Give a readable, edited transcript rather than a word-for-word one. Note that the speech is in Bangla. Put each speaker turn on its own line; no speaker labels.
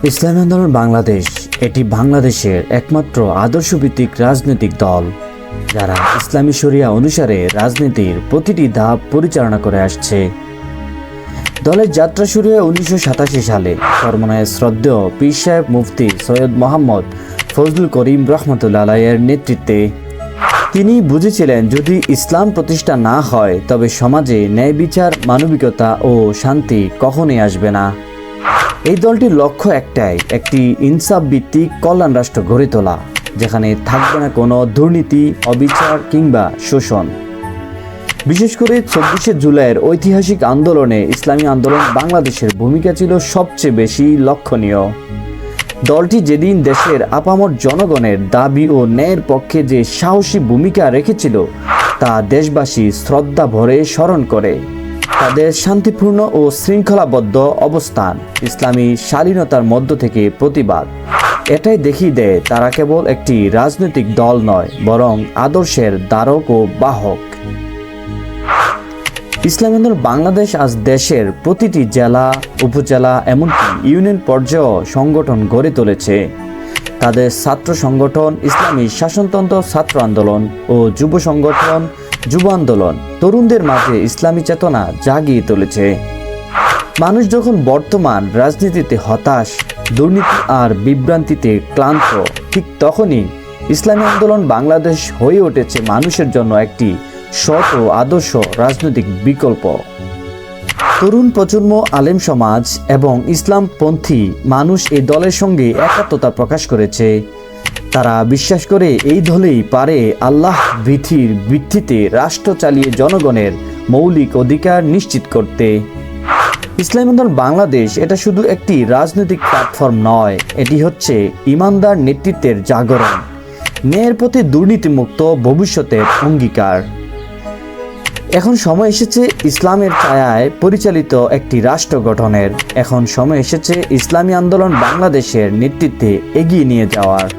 ইসলামী আন্দোলন বাংলাদেশ এটি বাংলাদেশের একমাত্র আদর্শভিত্তিক রাজনৈতিক দল যারা ইসলামী শরিয়া অনুসারে রাজনীতির প্রতিটি ধাপ পরিচালনা করে আসছে। দলের যাত্রা শুরু হয় 1987 সালে চরমনায় শ্রদ্ধেয় পীর সাহেব মুফতি সৈয়দ মোহাম্মদ ফজলুল করিম রহমতুল্লাহ আলাইহির নেতৃত্বে। তিনি বুঝেছিলেন যদি ইসলাম প্রতিষ্ঠা না হয় তবে সমাজে ন্যায় বিচার, মানবিকতা ও শান্তি কখনোই আসবে না। এই দলটির লক্ষ্য একটাই, একটি ইনসাফ ভিত্তিক কল্যাণ রাষ্ট্র গড়ে তোলা, যেখানে থাকবে না কোনো দুর্নীতি, অবিচার কিংবা শোষণ। বিশেষ করে 24শে জুলাইয়ের ঐতিহাসিক আন্দোলনে ইসলামী আন্দোলন বাংলাদেশের ভূমিকা ছিল সবচেয়ে বেশি লক্ষণীয়। দলটি যেদিন দেশের আপামর জনগণের দাবি ও ন্যায়ের পক্ষে যে সাহসী ভূমিকা রেখেছিল তা দেশবাসী শ্রদ্ধা ভরে স্মরণ করে। তাদের শান্তিপূর্ণ ও শৃঙ্খলাবদ্ধ অবস্থান, ইসলামী শালীনতার মধ্য থেকে প্রতিবাদ, এটাই দেখিয়ে দেয় তারা কেবল একটি রাজনৈতিক দল নয়, বরং আদর্শের ধারক ও বাহক। ইসলামী আন্দোলন বাংলাদেশ আজ দেশের প্রতিটি জেলা, উপজেলা এমনকি ইউনিয়ন পর্যায়েও সংগঠন গড়ে তুলেছে। তাদের ছাত্র সংগঠন ইসলামী শাসনতন্ত্র ছাত্র আন্দোলন ও যুব সংগঠন যুব আন্দোলন তরুণদের মাঝে ইসলামী চেতনা জাগিয়ে তুলেছে। মানুষ যখন বর্তমান রাজনীতিতে হতাশ, দুর্নীতি আর বিভ্রান্তিতে ক্লান্ত, ঠিক তখনই ইসলামী আন্দোলন বাংলাদেশ হয়ে উঠেছে মানুষের জন্য একটি সৎ ও আদর্শ রাজনৈতিক বিকল্প। তরুণ প্রজন্ম, আলেম সমাজ এবং ইসলামপন্থী মানুষ এই দলের সঙ্গে একাত্মতা প্রকাশ করেছে। তারা বিশ্বাস করে এই দলেই পারে আল্লাহ ভীতির ভিত্তিতে রাষ্ট্র চালিয়ে জনগণের মৌলিক অধিকার নিশ্চিত করতে। ইসলামী আন্দোলন বাংলাদেশ এটা শুধু একটি রাজনৈতিক প্ল্যাটফর্ম নয়, এটি হচ্ছে ইমানদার নেতৃত্বের জাগরণ, ন্যায়ের পথে দুর্নীতিমুক্ত ভবিষ্যতের অঙ্গীকার। এখন সময় এসেছে ইসলামের ছায়ায় পরিচালিত একটি রাষ্ট্র গঠনের। এখন সময় এসেছে ইসলামী আন্দোলন বাংলাদেশের নেতৃত্বে এগিয়ে নিয়ে যাওয়ার।